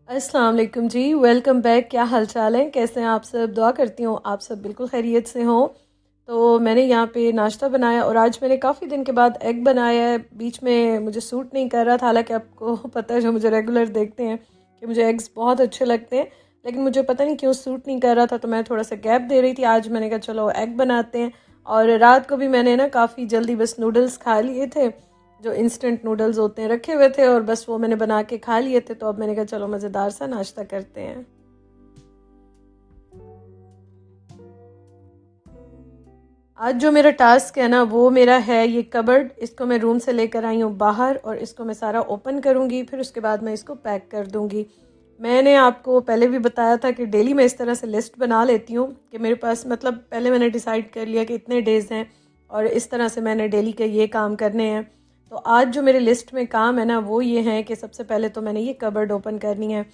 अस्सलाम वालेकुम जी, welcome back. क्या हाल चाल है, कैसे हैं आप सब? दुआ करती हूँ आप सब बिल्कुल खैरियत से हों। तो मैंने यहाँ पे नाश्ता बनाया और आज मैंने काफ़ी दिन के बाद एग बनाया है। बीच में मुझे सूट नहीं कर रहा था, हालांकि आपको पता है जो मुझे रेगुलर देखते हैं कि मुझे एग्स बहुत अच्छे लगते हैं, लेकिन मुझे पता नहीं क्यों सूट नहीं कर रहा था, तो मैं थोड़ा सा गैप दे रही थी। आज मैंने कहा चलो एग बनाते हैं। और रात को भी मैंने ना काफ़ी जल्दी बस नूडल्स खा लिए थे, जो इंस्टेंट नूडल्स होते हैं रखे हुए थे, और बस वो मैंने बना के खा लिए थे। तो अब मैंने कहा चलो मज़ेदार सा नाश्ता करते हैं। आज जो मेरा टास्क है ना वो मेरा है ये कबर्ड। इसको मैं रूम से लेकर आई हूँ बाहर और इसको मैं सारा ओपन करूँगी, फिर उसके बाद मैं इसको पैक कर दूँगी। मैंने आपको पहले भी बताया था कि डेली मैं इस तरह से लिस्ट बना लेती हूँ कि मेरे पास मतलब पहले मैंने डिसाइड कर लिया कि इतने डेज़ हैं और इस तरह से मैंने डेली के ये काम करने हैं। तो आज जो मेरे लिस्ट में काम है ना वो ये है कि सबसे पहले तो मैंने ये कबर्ड ओपन करनी है।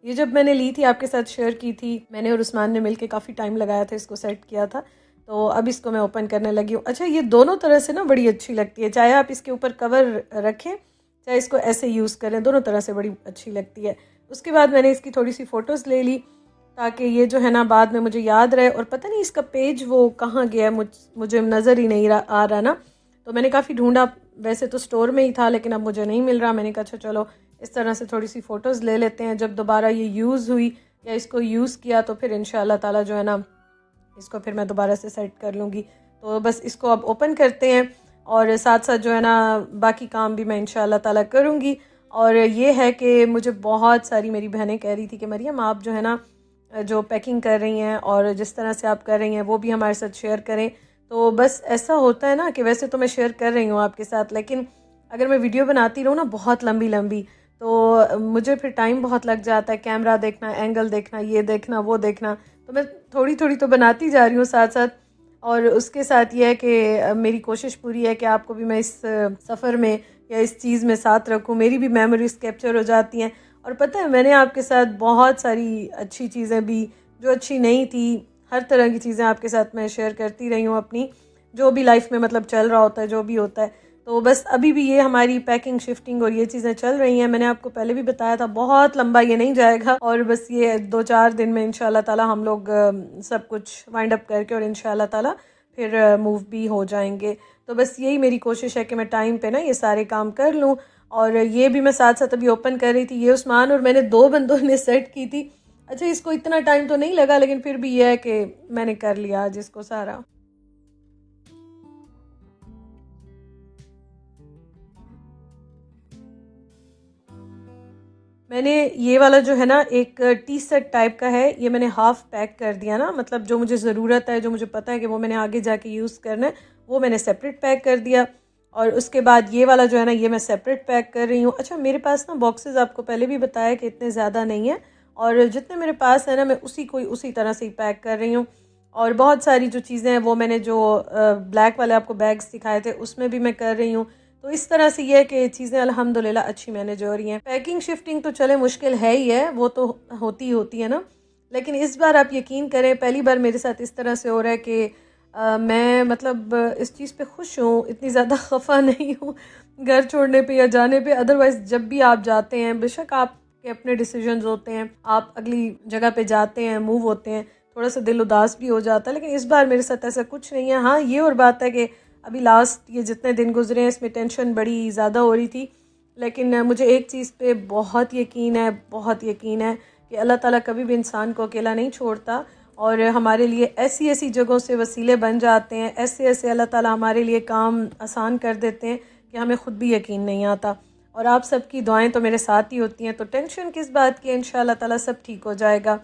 ये जब मैंने ली थी आपके साथ शेयर की थी, मैंने और उस्मान ने मिलके काफ़ी टाइम लगाया था, इसको सेट किया था। तो अब इसको मैं ओपन करने लगी हूँ। अच्छा, ये दोनों तरह से ना बड़ी अच्छी लगती है, चाहे आप इसके ऊपर कवर रखें चाहे इसको ऐसे यूज़ करें, दोनों तरह से बड़ी अच्छी लगती है। उसके बाद मैंने इसकी थोड़ी सी फ़ोटोज़ ले ली ताकि ये जो है ना बाद में मुझे याद रहे। और पता नहीं इसका पेज वो कहाँ गया, मुझे नज़र ही नहीं आ रहा ना। तो मैंने काफ़ी ढूंढा, वैसे तो स्टोर में ही था लेकिन अब मुझे नहीं मिल रहा। मैंने कहा अच्छा चलो इस तरह से थोड़ी सी फ़ोटोज़ ले लेते हैं, जब दोबारा ये यूज़ हुई या इसको यूज़ किया तो फिर इंशाल्लाह ताला जो है ना इसको फिर मैं दोबारा से सेट कर लूँगी। तो बस इसको अब ओपन करते हैं और साथ साथ जो है ना बाकी काम भी मैं इंशाल्लाह ताला करूँगी। और ये है कि मुझे बहुत सारी मेरी बहनें कह रही थी कि मरियम आप जो है ना जो पैकिंग कर रही हैं और जिस तरह से आप कर रही हैं वो भी हमारे साथ शेयर करें। तो बस ऐसा होता है ना कि वैसे तो मैं शेयर कर रही हूँ आपके साथ, लेकिन अगर मैं वीडियो बनाती रहूँ ना बहुत लंबी लंबी तो मुझे फिर टाइम बहुत लग जाता है, कैमरा देखना, एंगल देखना, ये देखना वो देखना। तो मैं थोड़ी थोड़ी तो बनाती जा रही हूँ साथ साथ। और उसके साथ ये है कि मेरी कोशिश पूरी है कि आपको भी मैं इस सफ़र में या इस चीज़ में साथ रखूँ, मेरी भी मेमोरीज कैप्चर हो जाती हैं। और पता है मैंने आपके साथ बहुत सारी अच्छी चीज़ें भी, जो अच्छी नहीं थी, हर तरह की चीज़ें आपके साथ मैं शेयर करती रही हूँ अपनी, जो भी लाइफ में मतलब चल रहा होता है, जो भी होता है। तो बस अभी भी ये हमारी पैकिंग शिफ्टिंग और ये चीज़ें चल रही हैं। मैंने आपको पहले भी बताया था बहुत लंबा ये नहीं जाएगा, और बस ये 2-4 दिन में इंशाल्लाह ताला हम लोग सब कुछ वाइंड अप करके और इंशाल्लाह ताला फिर मूव भी हो जाएंगे। तो बस यही मेरी कोशिश है कि मैं टाइम पे ना ये सारे काम कर लूँ। और ये भी मैं साथ साथ अभी ओपन कर रही थी, ये उस्मान और मैंने दो बंदों ने सेट की थी। अच्छा, इसको इतना टाइम तो नहीं लगा लेकिन फिर भी ये है कि मैंने कर लिया आज इसको सारा। मैंने ये वाला जो है ना एक टी सेट टाइप का है, ये मैंने हाफ पैक कर दिया ना, मतलब जो मुझे ज़रूरत है, जो मुझे पता है कि वो मैंने आगे जाके यूज़ करना है, वो मैंने सेपरेट पैक कर दिया। और उसके बाद ये वाला जो है ना ये मैं सेपरेट पैक कर रही हूँ। अच्छा, मेरे पास ना बॉक्सेस आपको पहले भी बताया कि इतने ज़्यादा नहीं है, और जितने मेरे पास है ना मैं उसी को उसी तरह से ही पैक कर रही हूँ। और बहुत सारी जो चीज़ें हैं वो मैंने जो ब्लैक वाले आपको बैग्स दिखाए थे उसमें भी मैं कर रही हूँ। तो इस तरह से ये है कि चीज़ें अल्हम्दुलिल्लाह अच्छी मैनेज हो रही हैं। पैकिंग शिफ्टिंग तो चले मुश्किल है ही है, वो तो होती ही होती है ना, लेकिन इस बार आप यकीन करें पहली बार मेरे साथ इस तरह से हो रहा है कि मैं मतलब इस चीज़ पे खुश हूँ, इतनी ज़्यादा खफा नहीं हूँ घर छोड़ने पे या जाने पे। अदरवाइज़ जब भी आप जाते हैं, बेशक आपके अपने डिसीजंस होते हैं, आप अगली जगह पे जाते हैं, मूव होते हैं, थोड़ा सा दिल उदास भी हो जाता है, लेकिन इस बार मेरे साथ ऐसा कुछ नहीं है। हाँ, ये और बात है कि अभी लास्ट ये जितने दिन गुजरे हैं इसमें टेंशन बड़ी ज़्यादा हो रही थी, लेकिन मुझे एक चीज़ पे बहुत यकीन है, बहुत यकीन है कि अल्लाह ताला कभी भी इंसान को अकेला नहीं छोड़ता, और हमारे लिए ऐसी ऐसी जगहों से वसीले बन जाते हैं, ऐसे ऐसे अल्लाह ताला हमारे लिए काम आसान कर देते हैं कि हमें ख़ुद भी यकीन नहीं आता। और आप सबकी दुआएं तो मेरे साथ ही होती हैं, तो टेंशन किस बात की है, इंशाअल्लाह ताला सब ठीक हो जाएगा।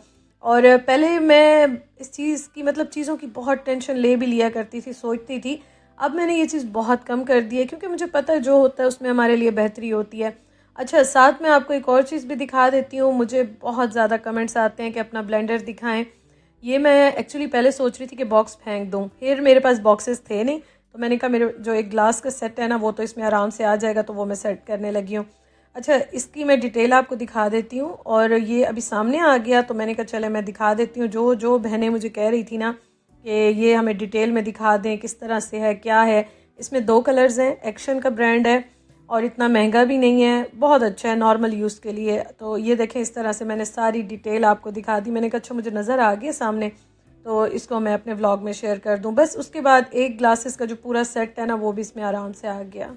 और पहले मैं इस चीज़ की मतलब चीज़ों की बहुत टेंशन ले भी लिया करती थी, सोचती थी। अब मैंने ये चीज़ बहुत कम कर दी है क्योंकि मुझे पता है जो होता है उसमें हमारे लिए बेहतरी होती है। अच्छा, साथ में आपको एक और चीज़ भी दिखा देती हूँ। मुझे बहुत ज़्यादा कमेंट्स आते हैं कि अपना ब्लेंडर दिखाएं। ये मैं एक्चुअली पहले सोच रही थी कि बॉक्स फेंक दूँ, फिर मेरे पास बॉक्सेस थे नहीं, तो मैंने कहा मेरे जो एक ग्लास का सेट है ना वो तो इसमें आराम से आ जाएगा, तो वो मैं सेट करने लगी हूँ। अच्छा, इसकी मैं डिटेल आपको दिखा देती हूँ, और ये अभी सामने आ गया तो मैंने कहा चले मैं दिखा देती हूँ। जो जो बहनें मुझे कह रही थी ना कि ये हमें डिटेल में दिखा दें किस तरह से है क्या है। इसमें 2 कलर्स हैं, एक्शन का ब्रांड है और इतना महंगा भी नहीं है, बहुत अच्छा है नॉर्मल यूज़ के लिए। तो ये देखें, इस तरह से मैंने सारी डिटेल आपको दिखा दी। मैंने कहा अच्छा मुझे नज़र आ गया सामने, तो इसको मैं अपने व्लॉग में शेयर कर दूं। बस उसके बाद एक ग्लासेस का जो पूरा सेट है ना, वो भी इसमें आराम से आ गया।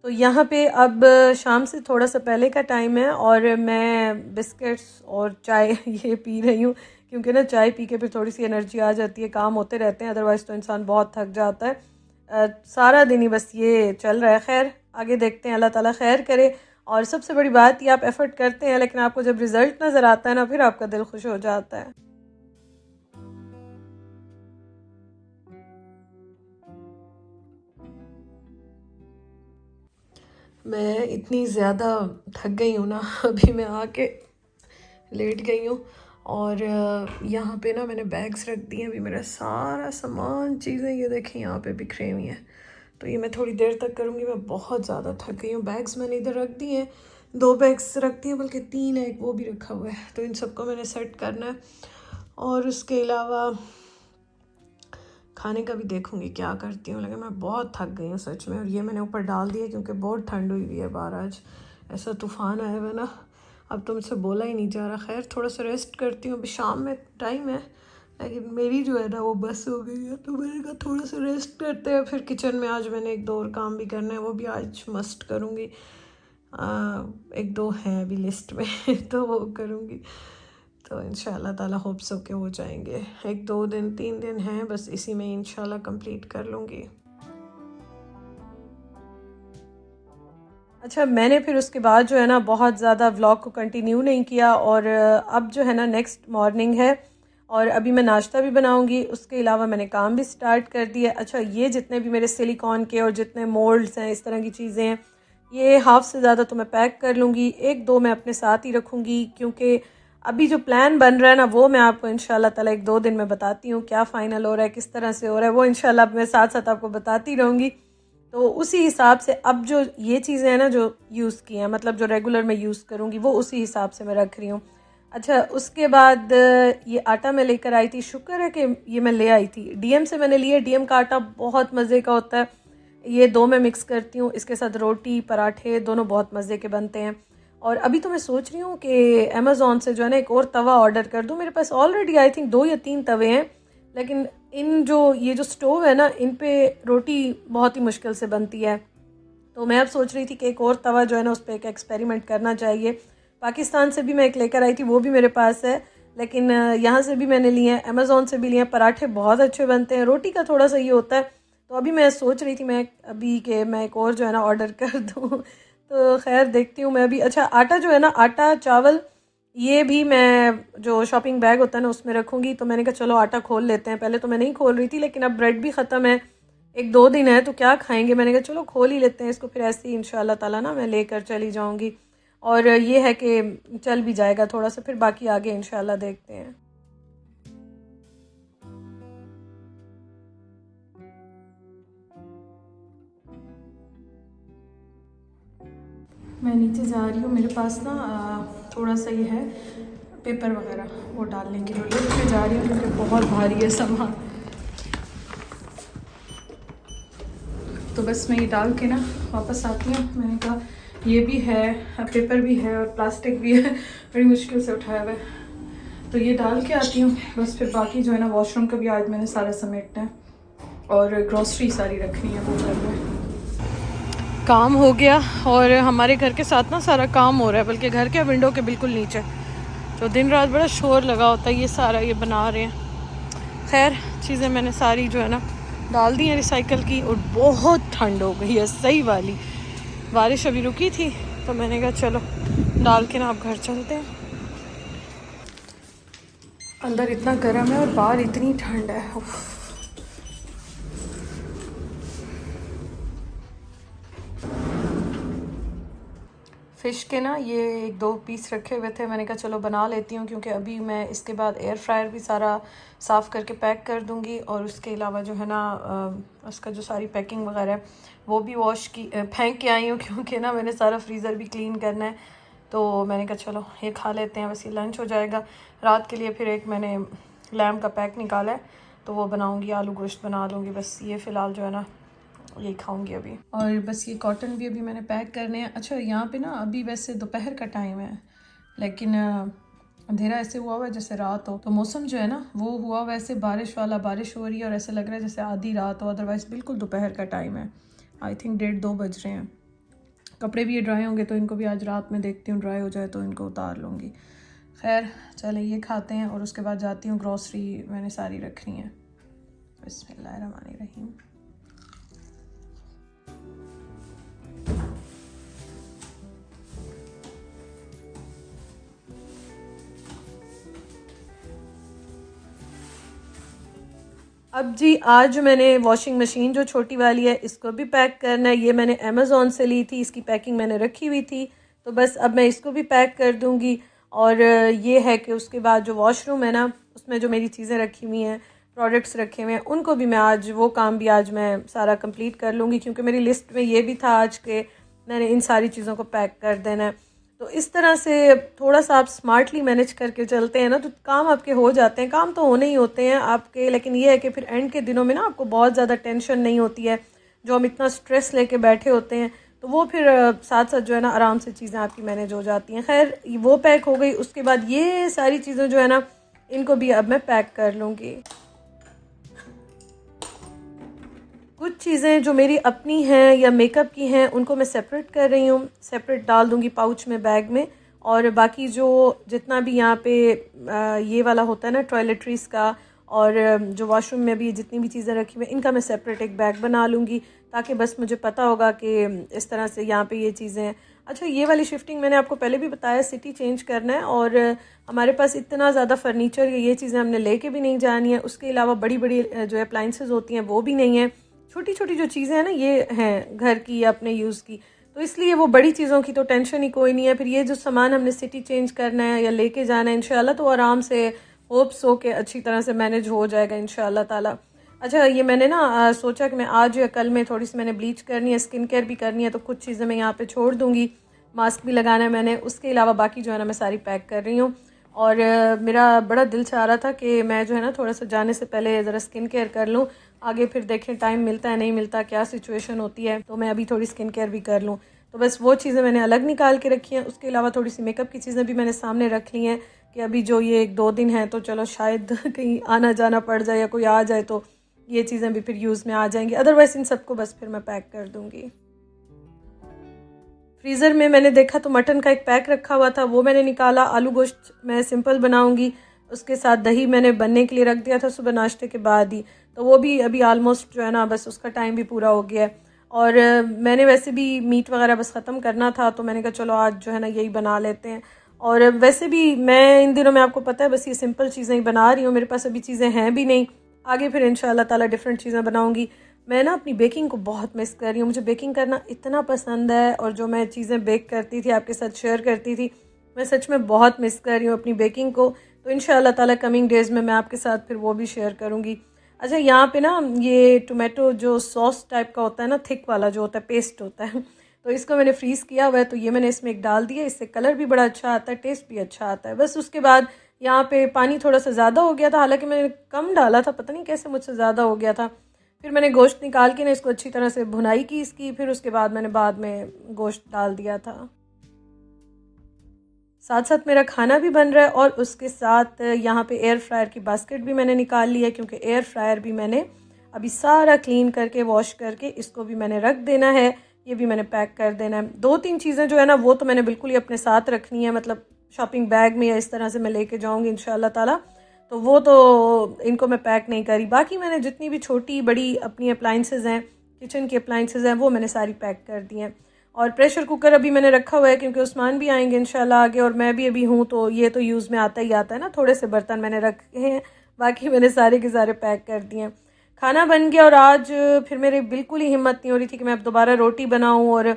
तो यहाँ पे अब शाम से थोड़ा सा पहले का टाइम है और मैं बिस्किट्स और चाय ये पी रही हूँ, क्योंकि ना चाय पी के फिर थोड़ी सी एनर्जी आ जाती है, काम होते रहते हैं, अदरवाइज़ तो इंसान बहुत थक जाता है। सारा दिन ही बस ये चल रहा है। खैर आगे देखते हैं, अल्लाह ताला खैर करे। और सबसे बड़ी बात ये, आप एफ़र्ट करते हैं लेकिन आपको जब रिज़ल्ट नज़र आता है ना, फिर आपका दिल खुश हो जाता है। मैं इतनी ज़्यादा थक गई हूँ ना, अभी मैं आके लेट गई हूँ और यहाँ पे ना मैंने बैग्स रख दिए हैं। अभी मेरा सारा सामान चीज़ें ये देखें यहाँ पे बिखरे हुई हैं, तो ये मैं थोड़ी देर तक करूँगी। मैं बहुत ज़्यादा थक गई हूँ। बैग्स मैंने इधर रख दिए हैं, 2 बैग्स रख दिए, बल्कि 3 है, एक वो भी रखा हुआ है। तो इन सबको मैंने सेट करना है और उसके अलावा खाने का भी देखूँगी क्या करती हूँ। लेकिन मैं बहुत थक गई हूँ सच में। और ये मैंने ऊपर डाल दिया क्योंकि बहुत ठंड हुई हुई है बाहर, आज ऐसा तूफ़ान आया हुआ ना, अब तो मुझसे बोला ही नहीं जा रहा। खैर थोड़ा सा रेस्ट करती हूँ, अभी शाम में टाइम है, लेकिन मेरी जो है ना वो बस हो गई है, तो मैंने कहा थोड़ा सा रेस्ट करते हैं। फिर किचन में आज मैंने 1-2 और काम भी करना है, वो भी आज मस्ट करूँगी। 1-2 हैं अभी लिस्ट में तो वो करूँगी। तो इंशाल्लाह ताला होप्स हो के हो जाएंगे। 1-2 दिन 3 दिन हैं बस, इसी में इंशाल्लाह कंप्लीट कर लूँगी। अच्छा, मैंने फिर उसके बाद जो है ना बहुत ज़्यादा व्लॉग को कंटिन्यू नहीं किया और अब जो है ना नेक्स्ट मॉर्निंग है और अभी मैं नाश्ता भी बनाऊंगी। उसके अलावा मैंने काम भी स्टार्ट कर दिया। अच्छा, ये जितने भी मेरे सिलिकॉन के और जितने मोल्ड्स हैं, इस तरह की चीज़ें हैं, ये हाफ़ से ज़्यादा तो मैं पैक कर लूँगी, 1-2 मैं अपने साथ ही रखूँगी, क्योंकि अभी जो प्लान बन रहा है ना, वो मैं आपको इंशाल्लाह ताला 1-2 दिन में बताती हूँ क्या फ़ाइनल हो रहा है, किस तरह से हो रहा है, वो इंशाल्लाह मैं साथ साथ आपको बताती रहूँगी। तो उसी हिसाब से अब जो ये चीज़ें हैं ना जो यूज़ की हैं, मतलब जो रेगुलर मैं यूज़ करूँगी, वो उसी हिसाब से मैं रख रही हूँ। अच्छा, उसके बाद ये आटा मैं लेकर आई थी, शुक्र है कि ये मैं ले आई थी, डीएम से मैंने लिए। डीएम का आटा बहुत मज़े का होता है। ये 2 मैं मिक्स करती हूँ, इसके साथ रोटी पराठे दोनों बहुत मज़े के बनते हैं। और अभी तो मैं सोच रही हूँ कि अमेज़ोन से जो है ना एक और तवा ऑर्डर कर दूँ। मेरे पास ऑलरेडी आई थिंक 2 या 3 तवे हैं, लेकिन इन जो ये जो स्टोव है ना, इन पे रोटी बहुत ही मुश्किल से बनती है। तो मैं अब सोच रही थी कि एक और तवा जो है ना उस पर एक एक्सपेरिमेंट करना चाहिए। पाकिस्तान से भी मैं एक लेकर आई थी, वो भी मेरे पास है, लेकिन यहाँ से भी मैंने लिए हैं, अमेज़ोन से भी लिए हैं। पराठे बहुत अच्छे बनते हैं, रोटी का थोड़ा सा ये होता है। तो अभी मैं सोच रही थी मैं अभी कि मैं एक और जो है ना ऑर्डर कर दूँ तो खैर देखती हूँ मैं अभी। अच्छा, आटा जो है ना, आटा चावल ये भी मैं जो शॉपिंग बैग होता है ना उसमें रखूँगी। तो मैंने कहा चलो आटा खोल लेते हैं। पहले तो मैं नहीं खोल रही थी, लेकिन अब ब्रेड भी ख़त्म है, 1-2 दिन है तो क्या खाएंगे, मैंने कहा चलो खोल ही लेते हैं इसको, फिर ऐसे ही इंशाल्लाह ताला ना मैं लेकर चली जाऊँगी। और ये है कि चल भी जाएगा थोड़ा सा, फिर बाकी आगे इंशाल्लाह देखते हैं। मैं नीचे जा रही हूँ, मेरे पास ना थोड़ा सा ये है पेपर वगैरह, वो डालने के लिए लिफ्ट में जा रही हूँ क्योंकि बहुत भारी है सामान। तो बस मैं ये डाल के ना वापस आती हूँ। मैंने कहा ये भी है, पेपर भी है और प्लास्टिक भी है, बड़ी मुश्किल से उठाया हुआ है। तो ये डाल के आती हूँ बस, फिर बाकी जो है ना वॉशरूम का भी आज मैंने सारा समेटना है और ग्रॉसरी सारी रखनी है वो घर में। काम हो गया और हमारे घर के साथ ना सारा काम हो रहा है, बल्कि घर के विंडो के बिल्कुल नीचे, तो दिन रात बड़ा शोर लगा होता है। ये सारा ये बना रहे हैं। खैर चीज़ें मैंने सारी जो है ना डाल दी हैं रिसाइकल की, और बहुत ठंड हो गई है सही वाली। बारिश अभी रुकी थी तो मैंने कहा चलो डाल के ना आप घर चलते हैं। अंदर इतना गर्म है और बाहर इतनी ठंड है। उफ। फ़िश के ना ये 1-2 पीस रखे हुए थे, मैंने कहा चलो बना लेती हूँ, क्योंकि अभी मैं इसके बाद एयर फ्रायर भी सारा साफ़ करके पैक कर दूँगी। और उसके अलावा जो है ना उसका जो सारी पैकिंग वगैरह है वो भी वॉश की फेंक के आई हूँ, क्योंकि ना मैंने सारा फ्रीज़र भी क्लीन करना है। तो मैंने कहा चलो ये खा लेते हैं, बस ये लंच हो जाएगा। रात के लिए फिर एक मैंने लैम्ब का पैक निकाला है, तो वो बनाऊंगी, आलू गोश्त बना लूँगी। बस ये फ़िलहाल जो है ना यही खाऊंगी अभी। और बस ये कॉटन भी अभी मैंने पैक करने हैं। अच्छा, यहाँ पे ना अभी वैसे दोपहर का टाइम है, लेकिन अंधेरा ऐसे हुआ हुआ है जैसे रात हो, तो मौसम जो है ना वो हुआ वैसे बारिश वाला, बारिश हो रही है और ऐसा लग रहा है जैसे आधी रात हो, अदरवाइज़ बिल्कुल दोपहर का टाइम है। आई थिंक 1:30-2 बज रहे हैं। कपड़े भी ये ड्राई होंगे तो इनको भी आज रात में देखती हूँ, ड्राई हो जाए तो इनको उतार लूँगी। खैर चले ये खाते हैं और उसके बाद जाती हूँ, ग्रॉसरी मैंने सारी रखनी है। बिस्मिल्लाहिर्रहमानिर्रहीम। अब जी आज मैंने वॉशिंग मशीन जो छोटी वाली है इसको भी पैक करना है। ये मैंने अमेज़ॉन से ली थी, इसकी पैकिंग मैंने रखी हुई थी, तो बस अब मैं इसको भी पैक कर दूंगी। और ये है कि उसके बाद जो वॉशरूम है ना उसमें जो मेरी चीज़ें रखी हुई हैं, प्रोडक्ट्स रखे हुए हैं, उनको भी मैं आज वो काम भी आज मैं सारा कंप्लीट कर लूँगी, क्योंकि मेरी लिस्ट में ये भी था आज के मैंने इन सारी चीज़ों को पैक कर देना है। तो इस तरह से थोड़ा सा आप स्मार्टली मैनेज करके चलते हैं ना तो काम आपके हो जाते हैं। काम तो होने ही होते हैं आपके, लेकिन ये है कि फिर एंड के दिनों में ना आपको बहुत ज़्यादा टेंशन नहीं होती है, जो हम इतना स्ट्रेस लेके बैठे होते हैं, तो वो फिर साथ साथ जो है ना आराम से चीज़ें आपकी मैनेज हो जाती हैं। खैर वो पैक हो गई, उसके बाद ये सारी चीज़ें जो है ना इनको भी अब मैं पैक कर लूँगी। कुछ चीज़ें जो मेरी अपनी हैं या मेकअप की हैं उनको मैं सेपरेट कर रही हूँ, सेपरेट डाल दूँगी पाउच में, बैग में। और बाकी जो जितना भी यहाँ पे ये वाला होता है ना टॉयलेटरीज़ का, और जो वॉशरूम में भी जितनी भी चीज़ें रखी हुई इनका मैं सेपरेट एक बैग बना लूँगी, ताकि बस मुझे पता होगा कि इस तरह से यहाँ पे ये चीज़ें हैं। अच्छा, ये वाली शिफ्टिंग मैंने आपको पहले भी बताया, सिटी चेंज करना है और हमारे पास इतना ज़्यादा फर्नीचर या ये चीज़ें हमने लेके भी नहीं जानी है। उसके अलावा बड़ी बड़ी जो अप्लाइंसेस होती हैं वो भी नहीं है, छोटी छोटी जो चीज़ें हैं ना ये हैं घर की या अपने यूज़ की, तो इसलिए वो बड़ी चीज़ों की तो टेंशन ही कोई नहीं है। फिर ये जो सामान हमने सिटी चेंज करना है या लेके जाना है इंशाल्लाह, तो आराम से होप्स हो के अच्छी तरह से मैनेज हो जाएगा इंशाल्लाह ताला। अच्छा, ये मैंने ना सोचा कि मैं आज या कल में थोड़ी सी मैंने ब्लीच करनी है, स्किन केयर भी करनी है, तो कुछ चीज़ें मैं यहाँ पे छोड़ दूँगी। मास्क भी लगाना है मैंने, उसके अलावा बाकी जो है ना मैं सारी पैक कर रही हूँ। और मेरा बड़ा दिल चाह रहा था कि मैं जो है ना थोड़ा सा जाने से पहले ज़रा स्किन केयर कर लूँ, आगे फिर देखें टाइम मिलता है नहीं मिलता, क्या सिचुएशन होती है, तो मैं अभी थोड़ी स्किन केयर भी कर लूँ। तो बस वो चीज़ें मैंने अलग निकाल के रखी हैं। उसके अलावा थोड़ी सी मेकअप की चीज़ें भी मैंने सामने रख ली हैं कि अभी जो ये 1-2 दिन हैं तो चलो शायद कहीं आना जाना पड़ जाए या कोई आ जाए तो ये चीज़ें भी फिर यूज़ में आ जाएंगी। अदरवाइज़ इन सबको बस फिर मैं पैक कर दूँगी। फ्रीज़र में मैंने देखा तो मटन का एक पैक रखा हुआ था, वो मैंने निकाला। आलू गोश्त मैं सिंपल बनाऊंगी, उसके साथ दही मैंने बनने के लिए रख दिया था सुबह नाश्ते के बाद ही, तो वो भी अभी आलमोस्ट जो है ना बस उसका टाइम भी पूरा हो गया है। और मैंने वैसे भी मीट वगैरह बस ख़त्म करना था, तो मैंने कहा चलो आज जो है ना यही बना लेते हैं। और वैसे भी मैं इन दिनों में आपको पता है बस ये सिंपल चीज़ें ही बना रही हूँ, मेरे पास अभी चीज़ें हैं भी नहीं। आगे फिर इंशाल्लाह ताला डिफरेंट चीज़ें बनाऊँगी। मैं ना अपनी बेकिंग को बहुत मिस कर रही हूँ, मुझे बेकिंग करना इतना पसंद है, और जो मैं चीज़ें बेक करती थी आपके साथ शेयर करती थी, मैं सच में बहुत मिस कर रही हूँ अपनी बेकिंग को। तो इंशाल्लाह ताला कमिंग डेज़ में मैं आपके साथ फिर वो भी शेयर करूँगी। अच्छा, यहाँ पे ना ये टोमेटो जो सॉस टाइप का होता है ना, थिक वाला जो होता है, पेस्ट होता है, तो इसको मैंने फ्रीज़ किया हुआ है, तो ये मैंने इसमें एक डाल दिया, इससे कलर भी बड़ा अच्छा आता है, टेस्ट भी अच्छा आता है। बस उसके बाद यहाँ पे पानी थोड़ा सा ज़्यादा हो गया था, हालांकि मैंने कम डाला था, पता नहीं कैसे मुझसे ज़्यादा हो गया था। फिर मैंने गोश्त निकाल के ना इसको अच्छी तरह से भुनाई की इसकी, फिर उसके बाद मैंने बाद में गोश्त डाल दिया था। साथ साथ मेरा खाना भी बन रहा है, और उसके साथ यहाँ पे एयर फ्रायर की बास्केट भी मैंने निकाल ली है, क्योंकि एयर फ्रायर भी मैंने अभी सारा क्लीन करके वॉश करके इसको भी मैंने रख देना है, ये भी मैंने पैक कर देना है। 2-3 चीज़ें जो है ना वो तो मैंने बिल्कुल ही अपने साथ रखनी है, मतलब शॉपिंग बैग में या इस तरह से मैं लेके जाऊँगी इंशाल्लाह ताला, तो वो तो इनको मैं पैक नहीं करी। बाकी मैंने जितनी भी छोटी बड़ी अपनी अप्लाइंसेस हैं, किचन की अप्लाइंसेस हैं, वो मैंने सारी पैक कर दी हैं। और प्रेशर कुकर अभी मैंने रखा हुआ है, क्योंकि उस्मान भी आएंगे इंशाल्लाह आगे, और मैं भी अभी हूँ, तो ये तो यूज़ में आता ही आता है ना। थोड़े से बर्तन मैंने रखे हैं, बाकी मैंने सारे के सारे पैक कर दिए हैं। खाना बन गया, और आज फिर मेरी बिल्कुल ही हिम्मत नहीं हो रही थी कि मैं अब दोबारा रोटी बनाऊँ, और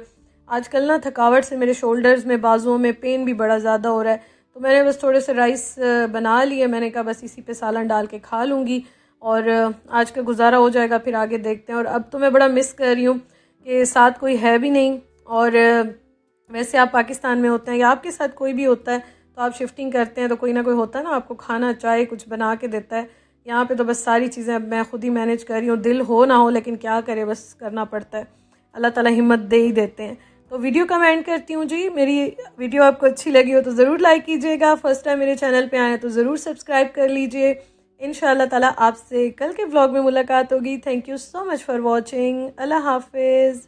आजकल ना थकावट से मेरे शोल्डर्स में, बाजुओं में पेन भी बड़ा ज़्यादा हो रहा है, तो मैंने बस थोड़े से राइस बना लिए। मैंने कहा बस इसी पे सालन डाल के खा लूँगी, और आज का गुजारा हो जाएगा, फिर आगे देखते हैं। और अब तो मैं बड़ा मिस कर रही हूँ कि साथ कोई है भी नहीं, और वैसे आप पाकिस्तान में होते हैं या आपके साथ कोई भी होता है तो आप शिफ्टिंग करते हैं तो कोई ना कोई होता है ना आपको खाना चाय कुछ बना के देता है। यहाँ पे तो बस सारी चीज़ें अब मैं खुद ही मैनेज कर रही हूँ, दिल हो ना हो लेकिन क्या करे, बस करना पड़ता है। अल्लाह ताला हिम्मत दे ही देते हैं। तो वीडियो कमेंट करती हूँ जी, मेरी वीडियो आपको अच्छी लगी हो तो ज़रूर लाइक कीजिएगा। फर्स्ट टाइम मेरे चैनल पे आए हैं तो ज़रूर सब्सक्राइब कर लीजिए। इंशाअल्लाह ताला आपसे कल के व्लॉग में मुलाकात होगी। Thank you so much for watching. Allah हाफिज़।